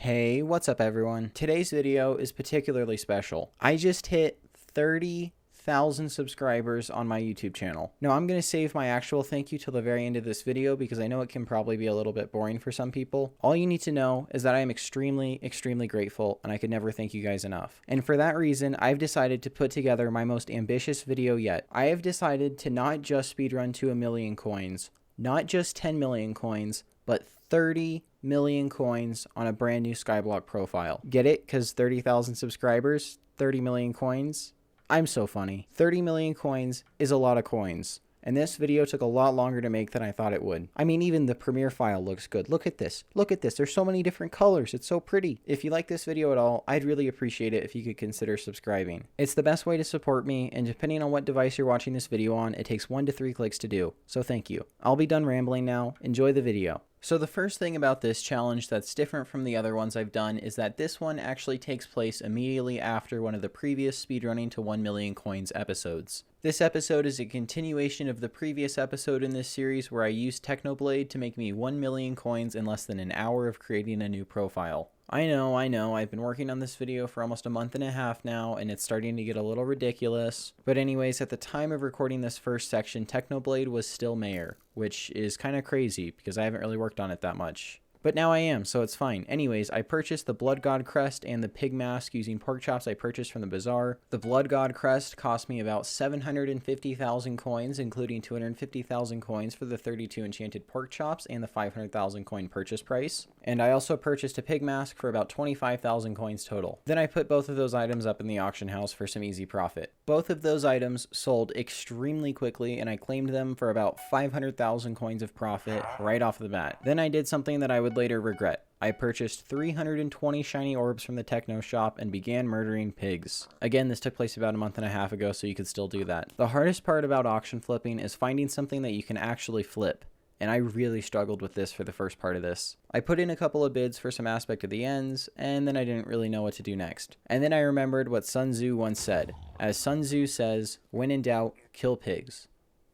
Hey, what's up everyone? Today's video is particularly special. I just hit 30,000 subscribers on my YouTube channel. Now I'm going to save my actual thank you till the very end of this video because I know it can probably be a little bit boring for some people. All you need to know is that I am extremely grateful and I could never thank you guys enough. And for that reason, I've decided to put together my most ambitious video yet. I have decided to not just speedrun to 1,000,000 coins, not just 10 million coins, but 30 million coins on a brand new Skyblock profile. Get it? Because 30,000 subscribers, 30 million coins. I'm so funny. 30 million coins is a lot of coins. And this video took a lot longer to make than I thought it would. I mean, even the premiere file looks good. Look at this. Look at this. There's so many different colors. It's so pretty. If you like this video at all, I'd really appreciate it if you could consider subscribing. It's the best way to support me, and depending on what device you're watching this video on, it takes 1 to 3 clicks to do. So thank you. I'll be done rambling now. Enjoy the video. So the first thing about this challenge that's different from the other ones I've done is that this one actually takes place immediately after one of the previous speedrunning to 1,000,000 coins episodes. This episode is a continuation of the previous episode in this series where I used Technoblade to make me 1,000,000 coins in less than an hour of creating a new profile. I know, I've been working on this video for almost a month and a half now, and it's starting to get a little ridiculous. But anyways, at the time of recording this first section, Technoblade was still mayor, which is kind of crazy because I haven't really worked on it that much. But now I am, so it's fine. Anyways, I purchased the Blood God Crest and the Pig Mask using pork chops I purchased from the bazaar. The Blood God Crest cost me about 750,000 coins, including 250,000 coins for the 32 enchanted pork chops and the 500,000 coin purchase price. And I also purchased a Pig Mask for about 25,000 coins total. Then I put both of those items up in the auction house for some easy profit. Both of those items sold extremely quickly, and I claimed them for about 500,000 coins of profit right off the bat. Then I did something that I would later regret. I purchased 320 shiny orbs from the techno shop and began murdering pigs. Again, this took place about a month and a half ago, so you could still do that. The hardest part about auction flipping is finding something that you can actually flip. And I really struggled with this for the first part of this. I put in a couple of bids for some aspect of the ends, and then I didn't really know what to do next. And then I remembered what Sun Tzu once said. As Sun Tzu says, when in doubt, kill pigs.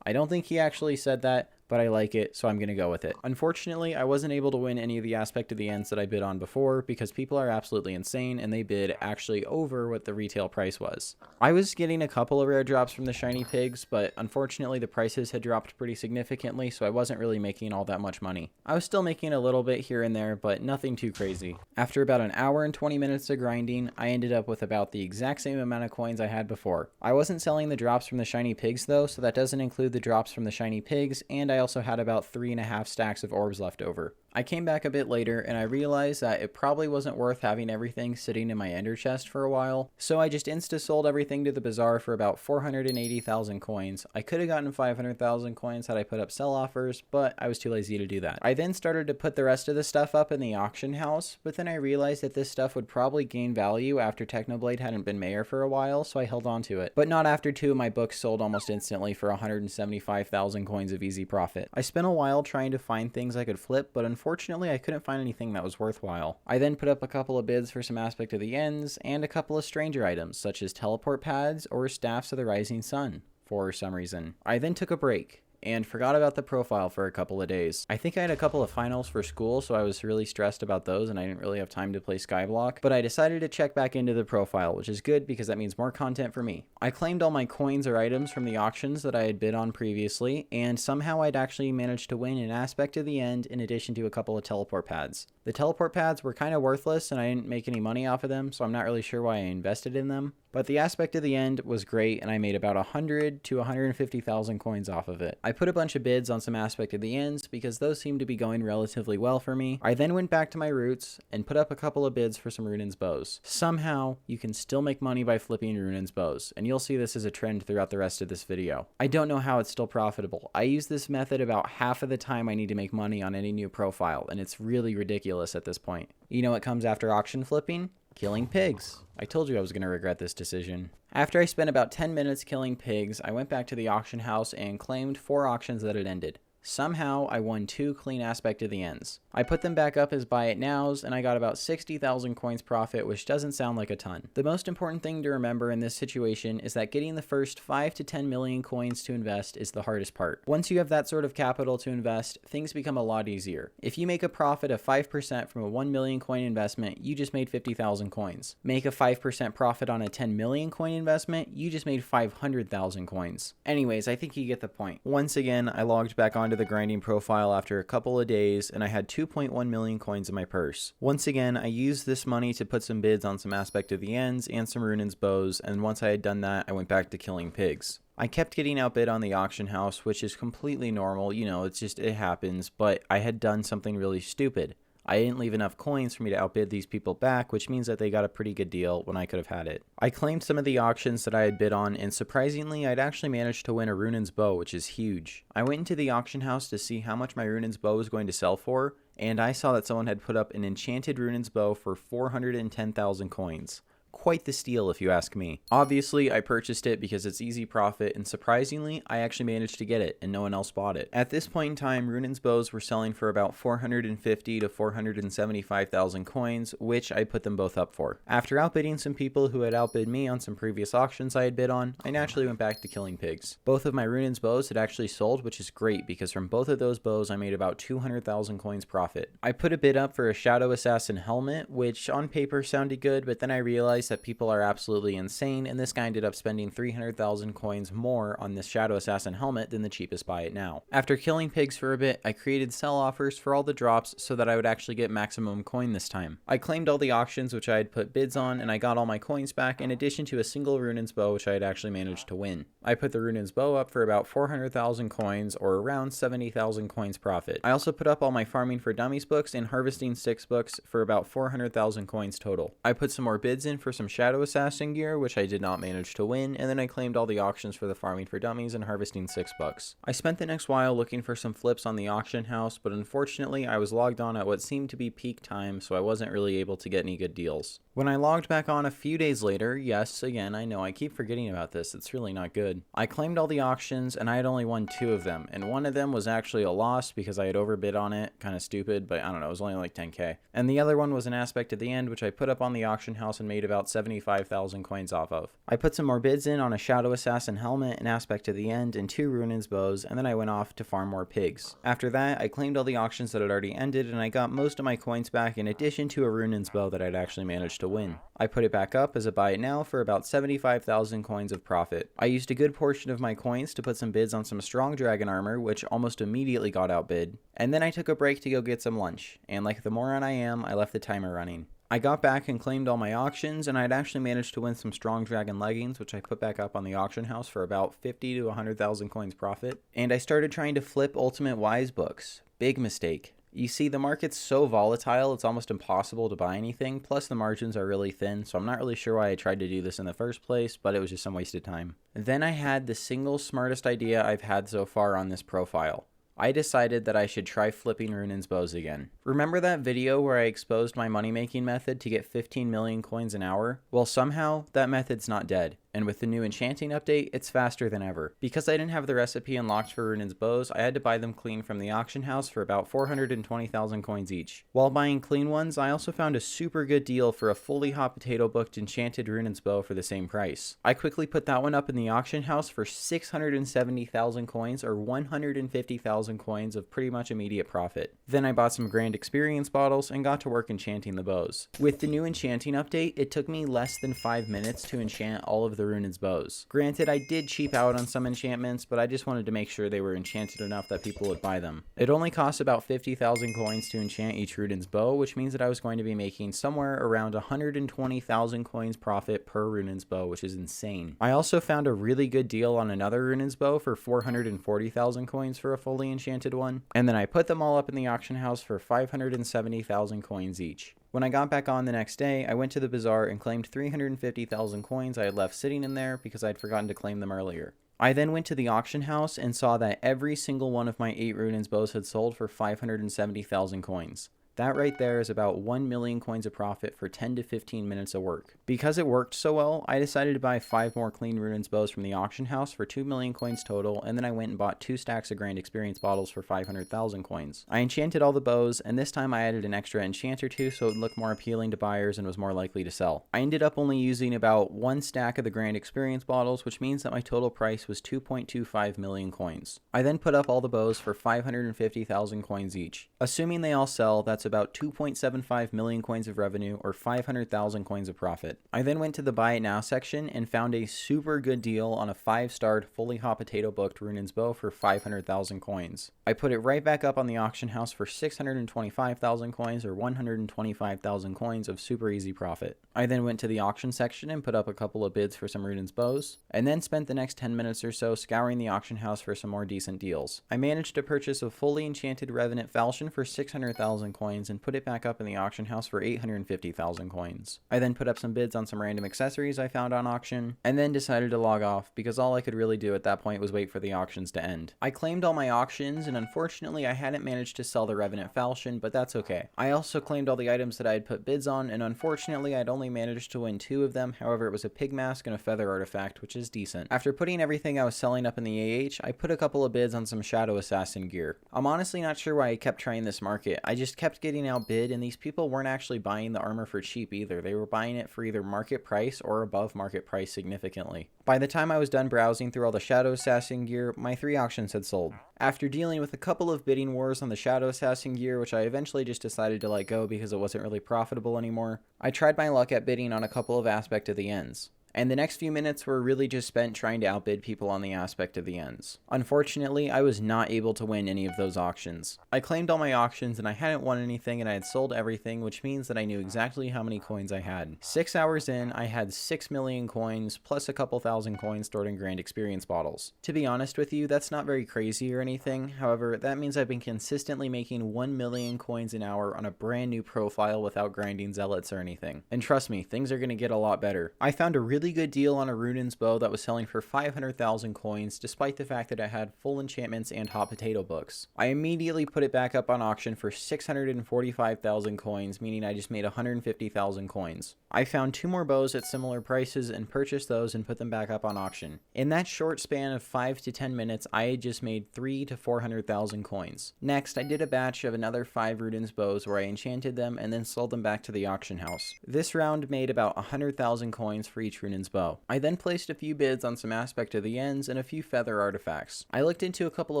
I don't think he actually said that, but I like it, so I'm going to go with it. Unfortunately, I wasn't able to win any of the aspect of the ends that I bid on before because people are absolutely insane and they bid actually over what the retail price was. I was getting a couple of rare drops from the shiny pigs, but unfortunately the prices had dropped pretty significantly, so I wasn't really making all that much money. I was still making a little bit here and there, but nothing too crazy. After about an hour and 20 minutes of grinding, I ended up with about the exact same amount of coins I had before. I wasn't selling the drops from the shiny pigs though, so that doesn't include the drops from the shiny pigs, and I also had about 3.5 stacks of orbs left over. I came back a bit later and I realized that it probably wasn't worth having everything sitting in my ender chest for a while, so I just insta-sold everything to the bazaar for about 480,000 coins. I could have gotten 500,000 coins had I put up sell offers, but I was too lazy to do that. I then started to put the rest of the stuff up in the auction house, but then I realized that this stuff would probably gain value after Technoblade hadn't been mayor for a while, so I held on to it. But not after 2 of my books sold almost instantly for 175,000 coins of easy profit. I spent a while trying to find things I could flip, but unfortunately I couldn't find anything that was worthwhile. I then put up a couple of bids for some aspect of the ends and a couple of stranger items such as teleport pads or staffs of the rising sun for some reason. I then took a break and forgot about the profile for a couple of days. I think I had a couple of finals for school, so I was really stressed about those and I didn't really have time to play Skyblock, but I decided to check back into the profile, which is good because that means more content for me. I claimed all my coins or items from the auctions that I had bid on previously, and somehow I'd actually managed to win an aspect of the end in addition to a couple of teleport pads. The teleport pads were kind of worthless and I didn't make any money off of them, so I'm not really sure why I invested in them. But the aspect of the end was great and I made about 100 to 150,000 coins off of it. I put a bunch of bids on some aspect of the ends because those seemed to be going relatively well for me. I then went back to my roots and put up a couple of bids for some Runin's bows. Somehow, you can still make money by flipping Runin's bows, and you'll see this as a trend throughout the rest of this video. I don't know how it's still profitable. I use this method about half of the time I need to make money on any new profile, and it's really ridiculous at this point. You know what comes after auction flipping? Killing pigs. I told you I was going to regret this decision. After I spent about 10 minutes killing pigs, I went back to the auction house and claimed 4 auctions that had ended. Somehow, I won 2 clean aspect of the ends. I put them back up as buy it nows, and I got about 60,000 coins profit, which doesn't sound like a ton. The most important thing to remember in this situation is that getting the first 5 to 10 million coins to invest is the hardest part. Once you have that sort of capital to invest, things become a lot easier. If you make a profit of 5% from a 1 million coin investment, you just made 50,000 coins. Make a 5% profit on a 10 million coin investment, you just made 500,000 coins. Anyways, I think you get the point. Once again, I logged back onto the grinding profile after a couple of days, and I had 2.1 million coins in my purse. Once again, I used this money to put some bids on some aspect of the ends and some Runin's bows, and once I had done that, I went back to killing pigs. I kept getting outbid on the auction house, which is completely normal, you know, it happens, but I had done something really stupid. I didn't leave enough coins for me to outbid these people back, which means that they got a pretty good deal when I could have had it. I claimed some of the auctions that I had bid on, and surprisingly, I'd actually managed to win a Runin's bow, which is huge. I went into the auction house to see how much my Runin's bow was going to sell for, and I saw that someone had put up an enchanted Runin's bow for 410,000 coins. Quite the steal if you ask me. Obviously, I purchased it because it's easy profit, and surprisingly, I actually managed to get it and no one else bought it. At this point in time, Runin's bows were selling for about 450 to 475,000 coins, which I put them both up for. After outbidding some people who had outbid me on some previous auctions I had bid on, I naturally went back to killing pigs. Both of my Runin's bows had actually sold, which is great because from both of those bows I made about 200,000 coins profit. I put a bid up for a Shadow Assassin helmet, which on paper sounded good, but then I realized that people are absolutely insane, and this guy ended up spending 300,000 coins more on this Shadow Assassin helmet than the cheapest buy it now. After killing pigs for a bit, I created sell offers for all the drops so that I would actually get maximum coin this time. I claimed all the auctions which I had put bids on, and I got all my coins back in addition to a single Runin's bow which I had actually managed to win. I put the Runin's bow up for about 400,000 coins, or around 70,000 coins profit. I also put up all my Farming for Dummies books and Harvesting Sticks books for about 400,000 coins total. I put some more bids in for some Shadow Assassin gear, which I did not manage to win, and then I claimed all the auctions for the Farming for Dummies and Harvesting 6 bucks. I spent the next while looking for some flips on the auction house, but unfortunately I was logged on at what seemed to be peak time, so I wasn't really able to get any good deals. When I logged back on a few days later, yes, again, I know I keep forgetting about this, it's really not good. I claimed all the auctions, and I had only won 2 of them, and one of them was actually a loss because I had overbid on it, kind of stupid, but I don't know, it was only like 10k. And the other one was an aspect at the end, which I put up on the auction house and made about 75,000 coins off of. I put some more bids in on a Shadow Assassin helmet, an aspect at the end, and 2 Runin's bows, and then I went off to farm more pigs. After that, I claimed all the auctions that had already ended, and I got most of my coins back in addition to a Runin's bow that I'd actually managed to win. I put it back up as a buy it now for about 75,000 coins of profit. I used a good portion of my coins to put some bids on some strong dragon armor, which almost immediately got outbid, and then I took a break to go get some lunch, and like the moron I am, I left the timer running. I got back and claimed all my auctions, and I'd actually managed to win some strong dragon leggings, which I put back up on the auction house for about 50 to 100,000 coins profit, and I started trying to flip Ultimate Wise books. Big mistake. You see, the market's so volatile, it's almost impossible to buy anything, plus the margins are really thin, so I'm not really sure why I tried to do this in the first place, but it was just some wasted time. Then I had the single smartest idea I've had so far on this profile. I decided that I should try flipping Runin's bows again. Remember that video where I exposed my money-making method to get 15 million coins an hour? Well, somehow, that method's not dead. And with the new enchanting update, it's faster than ever. Because I didn't have the recipe unlocked for Runin's bows, I had to buy them clean from the auction house for about 420,000 coins each. While buying clean ones, I also found a super good deal for a fully hot potato booked enchanted Runin's bow for the same price. I quickly put that one up in the auction house for 670,000 coins, or 150,000 coins of pretty much immediate profit. Then I bought some grand experience bottles and got to work enchanting the bows. With the new enchanting update, it took me less than 5 minutes to enchant all of the Runin's bows. Granted, I did cheap out on some enchantments, but I just wanted to make sure they were enchanted enough that people would buy them. It only cost about 50,000 coins to enchant each Runin's bow, which means that I was going to be making somewhere around 120,000 coins profit per Runin's bow, which is insane. I also found a really good deal on another Runin's bow for 440,000 coins for a fully enchanted one, and then I put them all up in the auction house for 570,000 coins each. When I got back on the next day, I went to the bazaar and claimed 350,000 coins I had left sitting in there because I'd forgotten to claim them earlier. I then went to the auction house and saw that every single one of my 8 Runin's bows had sold for 570,000 coins. That right there is about 1 million coins of profit for 10 to 15 minutes of work. Because it worked so well, I decided to buy 5 more clean Ruins bows from the auction house for 2 million coins total, and then I went and bought 2 stacks of Grand Experience bottles for 500,000 coins. I enchanted all the bows, and this time I added an extra enchant or 2 so it would look more appealing to buyers and was more likely to sell. I ended up only using about 1 stack of the Grand Experience bottles, which means that my total price was 2.25 million coins. I then put up all the bows for 550,000 coins each. Assuming they all sell, that's about 2.75 million coins of revenue or 500,000 coins of profit. I then went to the buy it now section and found a super good deal on a 5-starred fully hot potato booked Runin's bow for 500,000 coins. I put it right back up on the auction house for 625,000 coins or 125,000 coins of super easy profit. I then went to the auction section and put up a couple of bids for some Runin's bows, and then spent the next 10 minutes or so scouring the auction house for some more decent deals. I managed to purchase a fully enchanted Revenant Falchion for 600,000 coins and put it back up in the auction house for 850,000 coins. I then put up some bids on some random accessories I found on auction, and then decided to log off because all I could really do at that point was wait for the auctions to end. I claimed all my auctions, and unfortunately I hadn't managed to sell the Revenant Falchion, but that's okay. I also claimed all the items that I had put bids on, and unfortunately I'd only managed to win 2 of them. However, it was a pig mask and a feather artifact, which is decent. After putting everything I was selling up in the AH, I put a couple of bids on some Shadow Assassin gear. I'm honestly not sure why I kept trying this market. I just kept getting outbid, and these people weren't actually buying the armor for cheap either. They were buying it for either market price or above market price significantly. By the time I was done browsing through all the Shadow Assassin gear, my 3 auctions had sold. After dealing with a couple of bidding wars on the Shadow Assassin gear, which I eventually just decided to let go because it wasn't really profitable anymore, I tried my luck at bidding on a couple of aspect of the ends. And the next few minutes were really just spent trying to outbid people on the aspect of the ends. Unfortunately, I was not able to win any of those auctions. I claimed all my auctions and I hadn't won anything, and I had sold everything, which means that I knew exactly how many coins I had. 6 hours in, I had 6 million coins plus a couple thousand coins stored in Grand Experience bottles. To be honest with you, that's not very crazy or anything. However, that means I've been consistently making 1 million coins an hour on a brand new profile without grinding zealots or anything. And trust me, things are going to get a lot better. I found a really good deal on a Runin's bow that was selling for 500,000 coins, despite the fact that it had full enchantments and hot potato books. I immediately put it back up on auction for 645,000 coins, meaning I just made 150,000 coins. I found 2 more bows at similar prices and purchased those and put them back up on auction. In that short span of 5 to 10 minutes, I had just made 300 to 400,000 coins. Next, I did a batch of another 5 Runin's bows where I enchanted them and then sold them back to the auction house. This round made about 100,000 coins for each Runin's bow. I then placed a few bids on some aspect of the ends and a few feather artifacts. I looked into a couple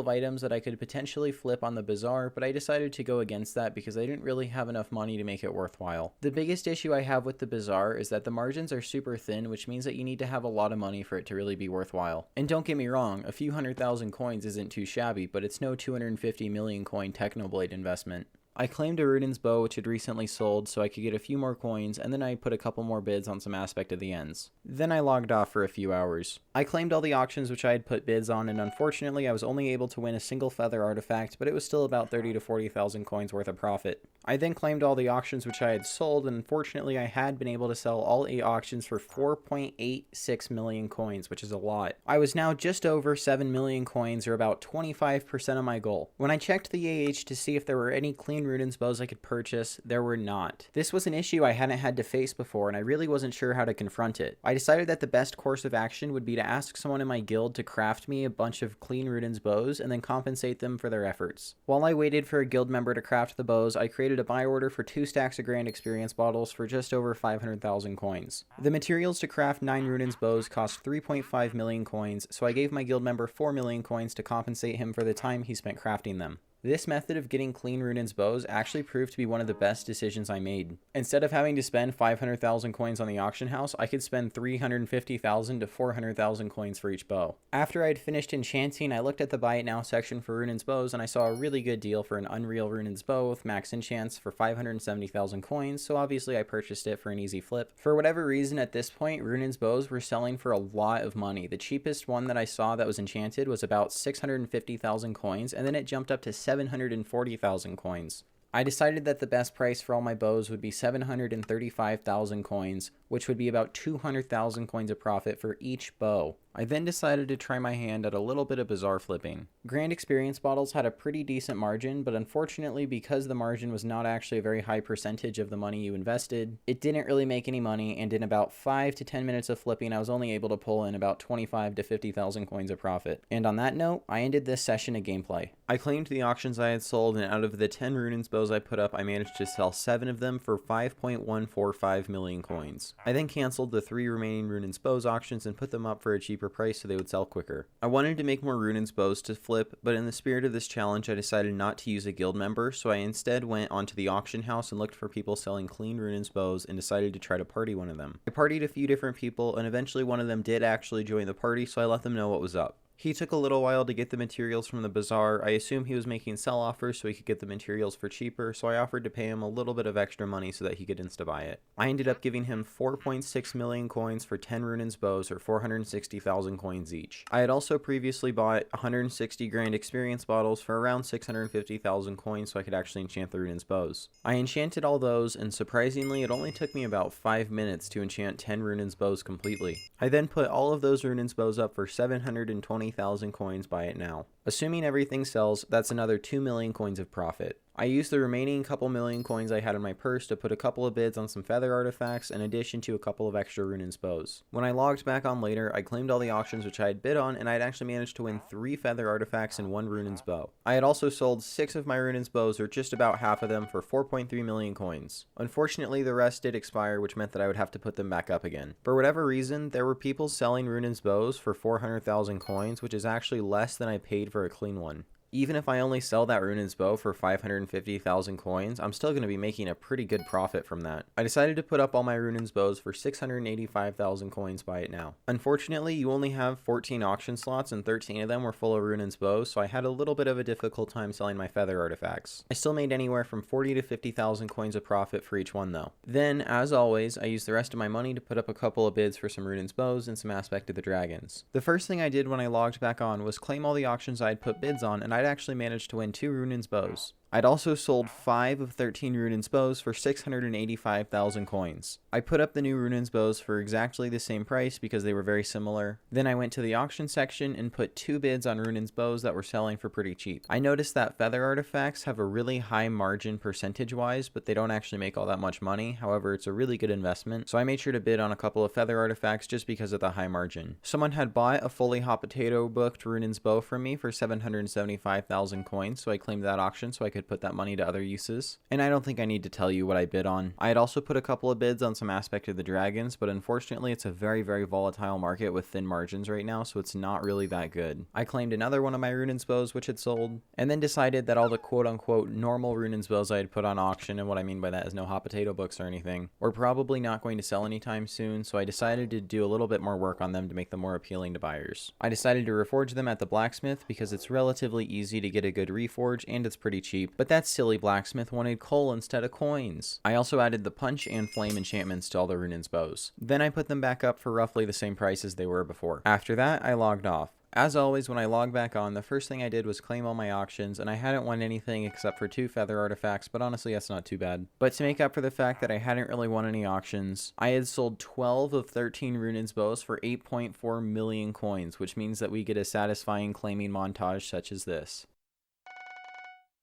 of items that I could potentially flip on the bazaar, but I decided to go against that because I didn't really have enough money to make it worthwhile. The biggest issue I have with the bazaar is that the margins are super thin, which means that you need to have a lot of money for it to really be worthwhile. And don't get me wrong, a few 100,000 coins isn't too shabby, but it's no 250 million coin Technoblade investment. I claimed a Runin's bow which had recently sold so I could get a few more coins, and then I put a couple more bids on some aspect of the ends. Then I logged off for a few hours. I claimed all the auctions which I had put bids on, and unfortunately I was only able to win a single feather artifact, but it was still about 30 to 40,000 coins worth of profit. I then claimed all the auctions which I had sold, and unfortunately I had been able to sell all 8 auctions for 4.86 million coins, which is a lot. I was now just over 7 million coins, or about 25% of my goal. When I checked the AH to see if there were any clean Runin's bows I could purchase, there were not. This was an issue I hadn't had to face before, and I really wasn't sure how to confront it. I decided that the best course of action would be to ask someone in my guild to craft me a bunch of clean Runin's bows and then compensate them for their efforts. While I waited for a guild member to craft the bows, I created a buy order for 2 stacks of Grand Experience bottles for just over 500,000 coins. The materials to craft 9 Runin's bows cost 3.5 million coins, so I gave my guild member 4 million coins to compensate him for the time he spent crafting them. This method of getting clean Runin's bows actually proved to be one of the best decisions I made. Instead of having to spend 500,000 coins on the auction house, I could spend 350,000 to 400,000 coins for each bow. After I had finished enchanting, I looked at the buy it now section for Runin's bows, and I saw a really good deal for an Unreal Runin's bow with max enchants for 570,000 coins, so obviously I purchased it for an easy flip. For whatever reason at this point, Runin's bows were selling for a lot of money. The cheapest one that I saw that was enchanted was about 650,000 coins, and then it jumped up to 740,000 coins. I decided that the best price for all my bows would be 735,000 coins, which would be about 200,000 coins of profit for each bow. I then decided to try my hand at a little bit of bizarre flipping. Grand Experience bottles had a pretty decent margin, but unfortunately because the margin was not actually a very high percentage of the money you invested, it didn't really make any money, and in about 5 to 10 minutes of flipping I was only able to pull in about 25 to 50,000 coins of profit. And on that note, I ended this session of gameplay. I claimed the auctions I had sold, and out of the 10 rune bows I put up, I managed to sell 7 of them for 5.145 million coins. I then canceled the 3 remaining rune bows auctions and put them up for a cheaper price so they would sell quicker. I wanted to make more rune bows to flip, but in the spirit of this challenge I decided not to use a guild member, so I instead went onto the auction house and looked for people selling clean rune bows and decided to try to party one of them. I partied a few different people, and eventually one of them did actually join the party, so I let them know what was up. He took a little while to get the materials from the bazaar. I assume he was making sell offers so he could get the materials for cheaper, so I offered to pay him a little bit of extra money so that he could insta-buy it. I ended up giving him 4.6 million coins for 10 rune bows, or 460,000 coins each. I had also previously bought 160 Grand Experience bottles for around 650,000 coins so I could actually enchant the rune bows. I enchanted all those, and surprisingly it only took me about 5 minutes to enchant 10 rune bows completely. I then put all of those rune bows up for 720,000 coins by it now. Assuming everything sells, that's another 2 million coins of profit. I used the remaining couple million coins I had in my purse to put a couple of bids on some feather artifacts in addition to a couple of extra rune bows. When I logged back on later, I claimed all the auctions which I had bid on, and I had actually managed to win 3 feather artifacts and 1 rune bow. I had also sold 6 of my rune bows, or just about half of them, for 4.3 million coins. Unfortunately, the rest did expire, which meant that I would have to put them back up again. For whatever reason, there were people selling rune bows for 400,000 coins, which is actually less than I paid for a clean one. Even if I only sell that rune bow for 550,000 coins, I'm still going to be making a pretty good profit from that. I decided to put up all my rune bows for 685,000 coins by it now. Unfortunately, you only have 14 auction slots and 13 of them were full of rune bows, so I had a little bit of a difficult time selling my feather artifacts. I still made anywhere from 40 to 50,000 coins of profit for each one though. Then, as always, I used the rest of my money to put up a couple of bids for some rune bows and some Aspect of the Dragons. The first thing I did when I logged back on was claim all the auctions I had put bids on, and I'd actually managed to win 2 rune bows. I'd also sold 5 of 13 rune bows for 685,000 coins. I put up the new rune bows for exactly the same price because they were very similar. Then I went to the auction section and put 2 bids on rune bows that were selling for pretty cheap. I noticed that feather artifacts have a really high margin percentage-wise, but they don't actually make all that much money. However, it's a really good investment, so I made sure to bid on a couple of feather artifacts just because of the high margin. Someone had bought a fully hot potato booked rune bow from me for 775,000 coins, so I claimed that auction so I could put that money to other uses. And I don't think I need to tell you what I bid on. I had also put a couple of bids on some Aspect of the Dragons, but unfortunately it's a very volatile market with thin margins right now, so it's not really that good. I claimed another one of my rune bows which had sold, and then decided that all the quote-unquote normal rune bows I had put on auction, and what I mean by that is no hot potato books or anything, were probably not going to sell anytime soon, so I decided to do a little bit more work on them to make them more appealing to buyers. I decided to reforge them at the blacksmith because it's relatively easy to get a good reforge and it's pretty cheap, but that silly blacksmith wanted coal instead of coins. I also added the punch and flame enchantments to all the rune bows. Then I put them back up for roughly the same price as they were before. After that, I logged off. As always, when I logged back on, the first thing I did was claim all my auctions, and I hadn't won anything except for 2 feather artifacts, but honestly that's not too bad. But to make up for the fact that I hadn't really won any auctions, I had sold 12 of 13 rune bows for 8.4 million coins, which means that we get a satisfying claiming montage such as this.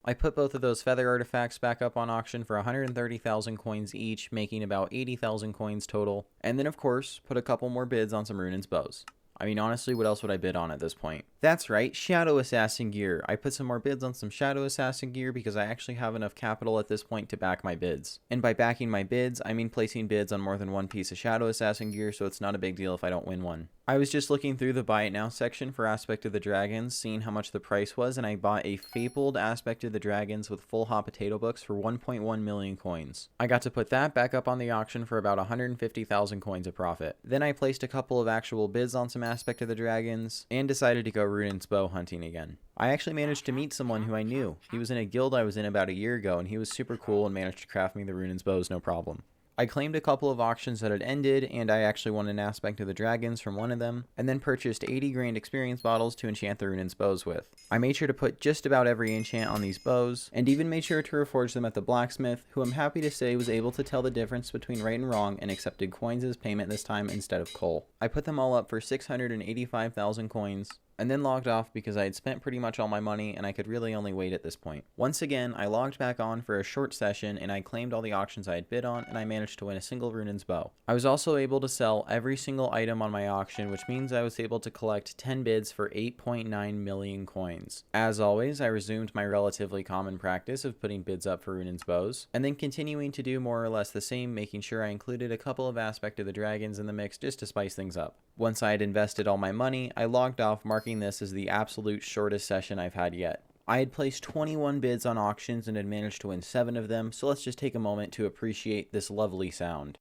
I put both of those feather artifacts back up on auction for 130,000 coins each, making about 80,000 coins total, and then of course, put a couple more bids on some rune bows. I mean, honestly, what else would I bid on at this point? That's right, Shadow Assassin gear. I put some more bids on some Shadow Assassin gear because I actually have enough capital at this point to back my bids. And by backing my bids, I mean placing bids on more than one piece of Shadow Assassin gear, so it's not a big deal if I don't win one. I was just looking through the Buy It Now section for Aspect of the Dragons, seeing how much the price was, and I bought a Fabled Aspect of the Dragons with full hot potato books for 1.1 million coins. I got to put that back up on the auction for about 150,000 coins of profit. Then I placed a couple of actual bids on some Aspect of the Dragons, and decided to go rune bow hunting again. I actually managed to meet someone who I knew. He was in a guild I was in about a year ago, and he was super cool and managed to craft me the rune bows no problem. I claimed a couple of auctions that had ended, and I actually won an aspect of the dragons from one of them, and then purchased 80 grand experience bottles to enchant the Runin's bows with. I made sure to put just about every enchant on these bows, and even made sure to reforge them at the blacksmith, who I'm happy to say was able to tell the difference between right and wrong and accepted coins as payment this time instead of coal. I put them all up for 685,000 coins, and then logged off because I had spent pretty much all my money and I could really only wait at this point. Once again, I logged back on for a short session and I claimed all the auctions I had bid on, and I managed to win a single Runin's bow. I was also able to sell every single item on my auction, which means I was able to collect 10 bids for 8.9 million coins. As always, I resumed my relatively common practice of putting bids up for Runin's bows, and then continuing to do more or less the same, making sure I included a couple of aspect of the dragons in the mix just to spice things up. Once I had invested all my money, I logged off, marking this as the absolute shortest session I've had yet. I had placed 21 bids on auctions and had managed to win 7 of them, so let's just take a moment to appreciate this lovely sound.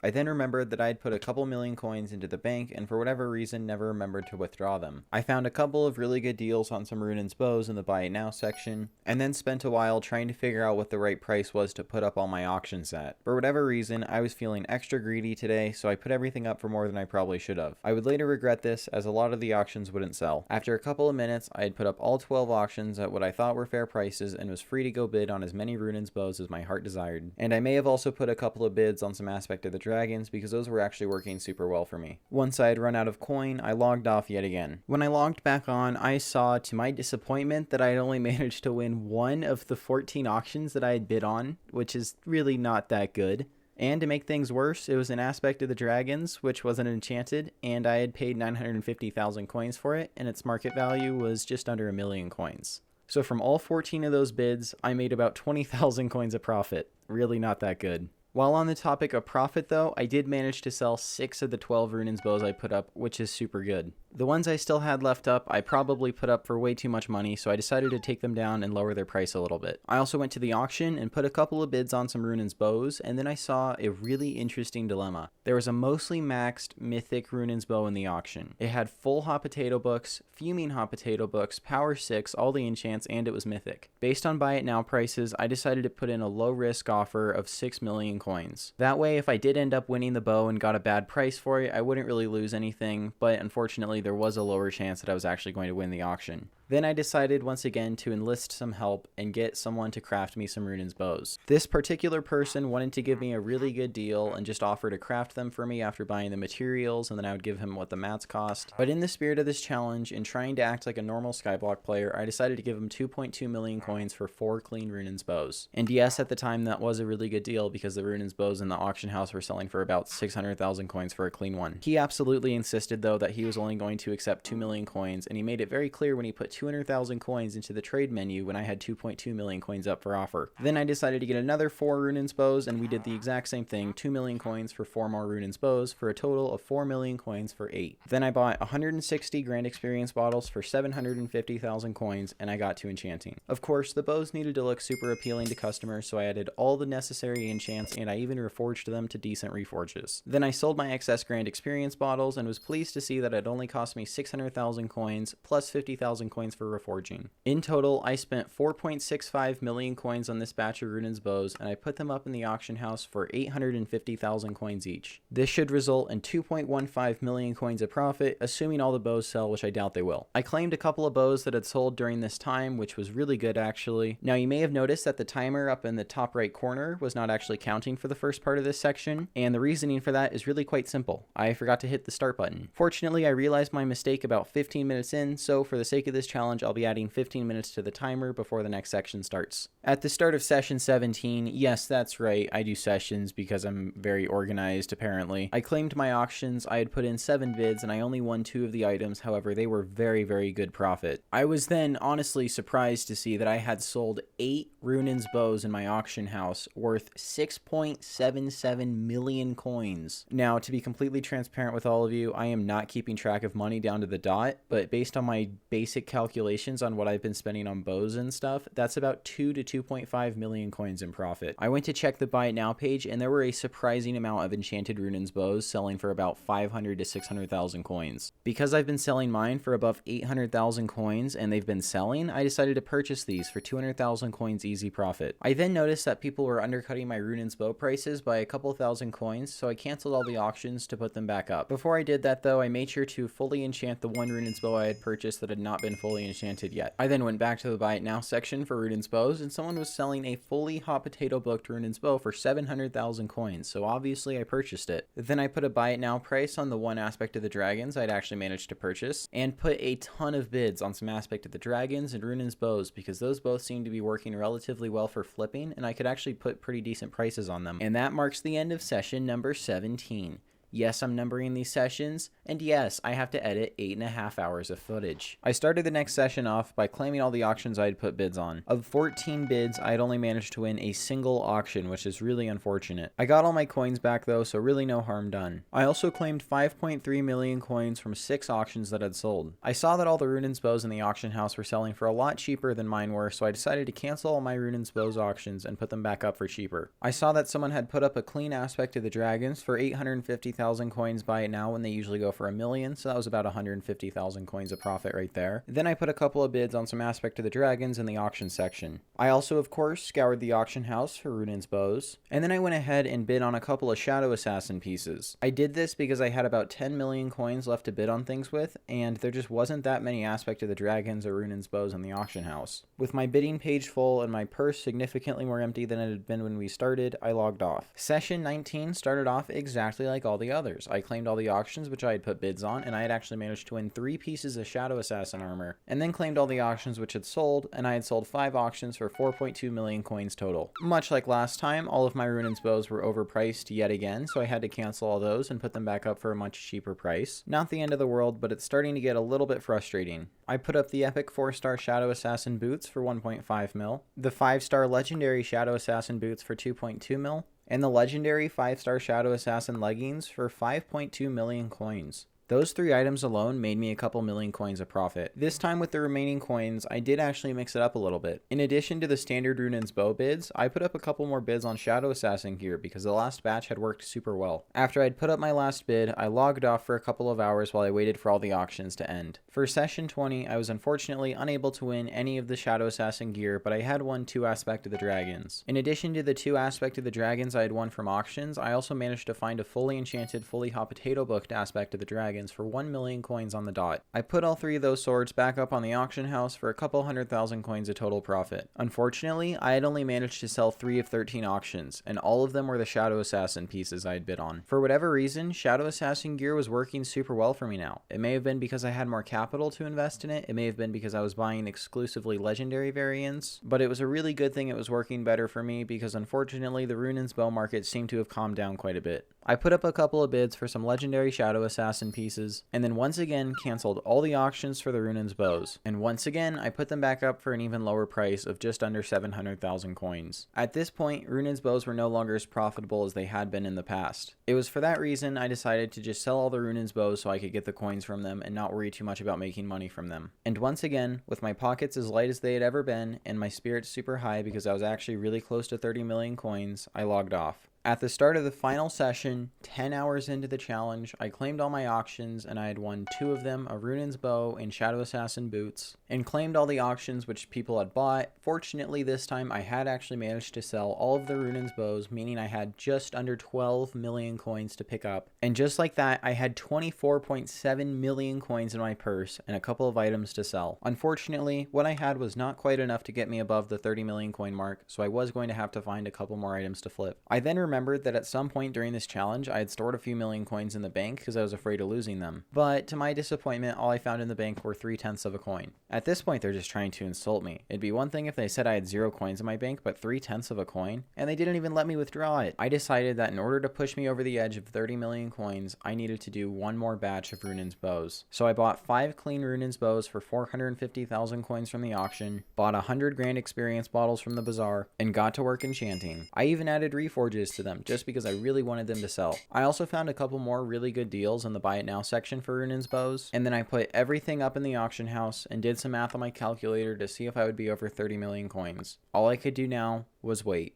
I then remembered that I had put a couple million coins into the bank and for whatever reason never remembered to withdraw them. I found a couple of really good deals on some Runin's bows in the buy it now section, and then spent a while trying to figure out what the right price was to put up all my auctions at. For whatever reason, I was feeling extra greedy today, so I put everything up for more than I probably should have. I would later regret this, as a lot of the auctions wouldn't sell. After a couple of minutes, I had put up all 12 auctions at what I thought were fair prices and was free to go bid on as many Runin's bows as my heart desired. And I may have also put a couple of bids on some aspect of the dragons because those were actually working super well for me. Once I had run out of coin, I logged off yet again. When I logged back on, I saw to my disappointment that I had only managed to win 1 of the 14 auctions that I had bid on, which is really not that good. And to make things worse, it was an aspect of the dragons, which wasn't enchanted, and I had paid 950,000 coins for it, and its market value was just under 1 million coins. So from all 14 of those bids, I made about 20,000 coins of profit. Really not that good. While on the topic of profit though, I did manage to sell 6 of the 12 Runin's bows I put up, which is super good. The ones I still had left up, I probably put up for way too much money, so I decided to take them down and lower their price a little bit. I also went to the auction and put a couple of bids on some Runin's bows, and then I saw a really interesting dilemma. There was a mostly maxed mythic Runin's bow in the auction. It had full hot potato books, fuming hot potato books, power 6, all the enchants, and it was mythic. Based on buy it now prices, I decided to put in a low risk offer of 6 million coins. That way, if I did end up winning the bow and got a bad price for it, I wouldn't really lose anything, but unfortunately there was a lower chance that I was actually going to win the auction. Then I decided once again to enlist some help and get someone to craft me some Runin's bows. This particular person wanted to give me a really good deal and just offer to craft them for me after buying the materials, and then I would give him what the mats cost. But in the spirit of this challenge and trying to act like a normal Skyblock player, I decided to give him 2.2 million coins for 4 clean Runin's bows. And yes, at the time that was a really good deal because the Runin's bows in the auction house were selling for about 600,000 coins for a clean one. He absolutely insisted though that he was only going to accept 2 million coins, and he made it very clear when he put 200,000 coins into the trade menu when I had 2.2 million coins up for offer. Then I decided to get another 4 Runin's bows, and we did the exact same thing, 2 million coins for 4 more Runin's bows for a total of 4 million coins for 8. Then I bought 160 grand experience bottles for 750,000 coins, and I got to enchanting. Of course, the bows needed to look super appealing to customers, so I added all the necessary enchants, and I even reforged them to decent reforges. Then I sold my excess grand experience bottles and was pleased to see that it only cost me 600,000 coins plus 50,000 coins for reforging. In total, I spent 4.65 million coins on this batch of Runin's bows, and I put them up in the auction house for 850,000 coins each. This should result in 2.15 million coins of profit, assuming all the bows sell, which I doubt they will. I claimed a couple of bows that had sold during this time, which was really good actually. Now you may have noticed that the timer up in the top right corner was not actually counting for the first part of this section, and the reasoning for that is really quite simple. I forgot to hit the start button. Fortunately, I realized my mistake about 15 minutes in, so for the sake of this challenge, I'll be adding 15 minutes to the timer before the next section starts. At the start of session 17, yes, that's right, I do sessions because I'm very organized apparently. I claimed my auctions, I had put in 7 bids and I only won 2 of the items, however they were very good profit. I was then honestly surprised to see that I had sold 8 Runin's bows in my auction house worth 6.77 million coins. Now to be completely transparent with all of you, I am not keeping track of money down to the dot, but based on my basic calculations calculations on what I've been spending on bows and stuff, that's about 2 to 2.5 million coins in profit. I went to check the buy it now page, and there were a surprising amount of enchanted Runaan's bows selling for about 500 to 600,000 coins. Because I've been selling mine for above 800,000 coins and they've been selling, I decided to purchase these for 200,000 coins easy profit. I then noticed that people were undercutting my Runaan's bow prices by a couple thousand coins, so I canceled all the auctions to put them back up. Before I did that though, I made sure to fully enchant the one Runaan's bow I had purchased that had not been fully enchanted yet. I then went back to the buy it now section for Runaan's bows, and someone was selling a fully hot potato booked Runaan's bow for 700,000 coins, so obviously I purchased it. Then I put a buy it now price on the one aspect of the dragons I'd actually managed to purchase, and put a ton of bids on some aspect of the dragons and Runaan's bows, because those both seemed to be working relatively well for flipping, and I could actually put pretty decent prices on them. And that marks the end of session number 17. Yes, I'm numbering these sessions, and yes, I have to edit 8.5 hours of footage. I started the next session off by claiming all the auctions I had put bids on. Of 14 bids, I had only managed to win a single auction, which is really unfortunate. I got all my coins back though, so really no harm done. I also claimed 5.3 million coins from 6 auctions that had sold. I saw that all the Runaan's bows in the auction house were selling for a lot cheaper than mine were, so I decided to cancel all my Runaan's bows auctions and put them back up for cheaper. I saw that someone had put up a clean aspect of the dragons for 850,000 coins buy it now when they usually go for 1 million, so that was about 150,000 coins of profit right there. Then I put a couple of bids on some aspect of the dragons in the auction section. I also of course scoured the auction house for Runaan's bows, and then I went ahead and bid on a couple of Shadow Assassin pieces. I did this because I had about 10 million coins left to bid on things with, and there just wasn't that many aspect of the dragons or Runaan's bows in the auction house. With my bidding page full and my purse significantly more empty than it had been when we started, I logged off. Session 19 started off exactly like all the others. I claimed all the auctions which I had put bids on, and I had actually managed to win 3 pieces of Shadow Assassin armor, and then claimed all the auctions which had sold, and I had sold 5 auctions for 4.2 million coins total. Much like last time, all of my Runaan's bows were overpriced yet again, so I had to cancel all those and put them back up for a much cheaper price. Not the end of the world, but it's starting to get a little bit frustrating. I put up the epic 4-star Shadow Assassin boots for 1.5 mil, the 5-star legendary Shadow Assassin boots for 2.2 mil, and the legendary 5-star Shadow Assassin leggings for 5.2 million coins. Those 3 items alone made me a couple million coins of profit. This time with the remaining coins, I did actually mix it up a little bit. In addition to the standard Runaan's bow bids, I put up a couple more bids on Shadow Assassin gear because the last batch had worked super well. After I'd put up my last bid, I logged off for a couple of hours while I waited for all the auctions to end. For session 20, I was unfortunately unable to win any of the Shadow Assassin gear, but I had won 2 aspect of the dragons. In addition to the 2 aspect of the dragons I had won from auctions, I also managed to find a fully enchanted, fully hot potato booked aspect of the dragons for 1 million coins on the dot. I put all 3 of those swords back up on the auction house for a couple 100,000 coins of total profit. Unfortunately, I had only managed to sell 3 of 13 auctions, and all of them were the Shadow Assassin pieces I had bid on. For whatever reason, Shadow Assassin gear was working super well for me now. It may have been because I had more capital to invest in it, it may have been because I was buying exclusively legendary variants, but it was a really good thing it was working better for me because unfortunately the Runaan's bow market seemed to have calmed down quite a bit. I put up a couple of bids for some legendary Shadow Assassin pieces, and then once again canceled all the auctions for the Runaan's bows. And once again, I put them back up for an even lower price of just under 700,000 coins. At this point, Runaan's bows were no longer as profitable as they had been in the past. It was for that reason I decided to just sell all the Runaan's bows so I could get the coins from them and not worry too much about making money from them. And once again, with my pockets as light as they had ever been, and my spirits super high because I was actually really close to 30 million coins, I logged off. At the start of the final session, 10 hours into the challenge, I claimed all my auctions and I had won 2 of them, a Runaan's bow and Shadow Assassin boots, and claimed all the auctions which people had bought. Fortunately, this time I had actually managed to sell all of the Runaan's bows, meaning I had just under 12 million coins to pick up. And just like that, I had 24.7 million coins in my purse and a couple of items to sell. Unfortunately, what I had was not quite enough to get me above the 30 million coin mark, so I was going to have to find a couple more items to flip. I then remembered that at some point during this challenge I had stored a few million coins in the bank because I was afraid of losing them, but to my disappointment all I found in the bank were 3/10 of a coin. At this point they're just trying to insult me. It'd be one thing if they said I had 0 coins in my bank, but 3/10 of a coin, and they didn't even let me withdraw it. I decided that in order to push me over the edge of 30 million coins I needed to do one more batch of Runaan's bows. So I bought 5 clean Runaan's bows for 450,000 coins from the auction, bought 100 grand experience bottles from the bazaar, and got to work enchanting. I even added reforges of them just because I really wanted them to sell. I also found a couple more really good deals in the buy it now section for Runin's bows, and then I put everything up in the auction house and did some math on my calculator to see if I would be over 30 million coins. All I could do now was wait.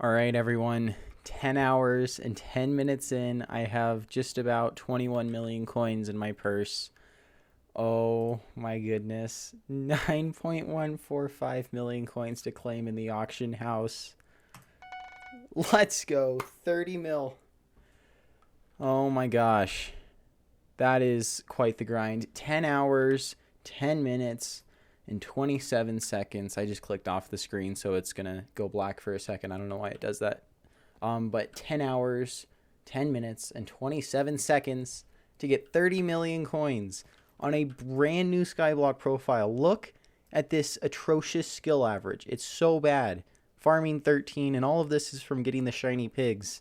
Alright everyone, 10 hours and 10 minutes in, I have just about 21 million coins in my purse. Oh my goodness, 9.145 million coins to claim in the auction house. Let's go, 30 mil. Oh my gosh, that is quite the grind. 10 hours, 10 minutes, and 27 seconds. I just clicked off the screen, so it's gonna go black for a second. I don't know why it does that. But 10 hours, 10 minutes, and 27 seconds to get 30 million coins on a brand new Skyblock profile. Look at this atrocious skill average. It's so bad. Farming 13, and all of this is from getting the shiny pigs.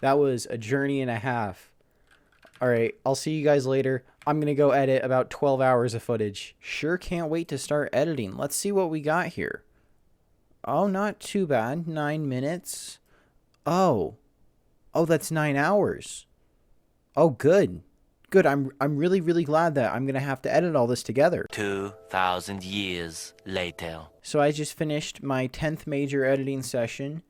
That was a journey and a half. Alright, I'll see you guys later. I'm going to go edit about 12 hours of footage. Sure can't wait to start editing. Let's see what we got here. Oh, not too bad. 9 minutes. Oh, that's 9 hours. Oh, good. Good. I'm really, really glad that I'm going to have to edit all this together. 2,000 years later. So I just finished my 10th major editing session,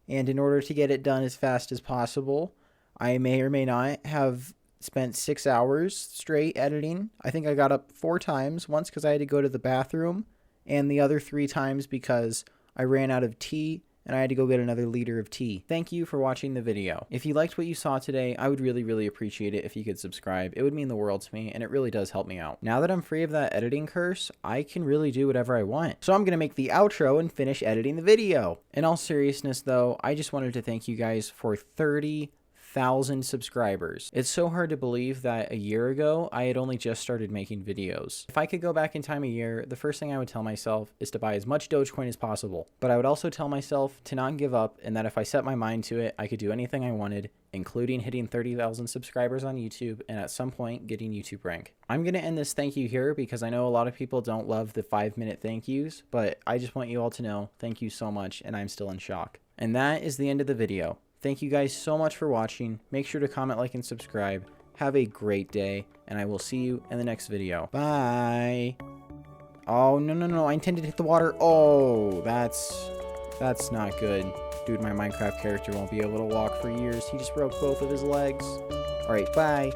and in order to get it done as fast as possible, I may or may not have spent 6 hours straight editing. I think I got up 4 times, once because I had to go to the bathroom, and the other 3 times because I ran out of tea and I had to go get another liter of tea. Thank you for watching the video. If you liked what you saw today, I would really, really appreciate it if you could subscribe. It would mean the world to me, and it really does help me out. Now that I'm free of that editing curse, I can really do whatever I want. So I'm going to make the outro and finish editing the video. In all seriousness though, I just wanted to thank you guys for 30,000 subscribers. It's so hard to believe that a year ago, I had only just started making videos. If I could go back in time a year, the first thing I would tell myself is to buy as much Dogecoin as possible. But I would also tell myself to not give up, and that if I set my mind to it, I could do anything I wanted, including hitting 30,000 subscribers on YouTube and at some point getting YouTube rank. I'm going to end this thank you here because I know a lot of people don't love the 5-minute thank yous, but I just want you all to know thank you so much, and I'm still in shock. And that is the end of the video. Thank you guys so much for watching. Make sure to comment, like, and subscribe. Have a great day, and I will see you in the next video. Bye. Oh, no. I intended to hit the water. Oh, that's not good. Dude, my Minecraft character won't be able to walk for years. He just broke both of his legs. All right, bye.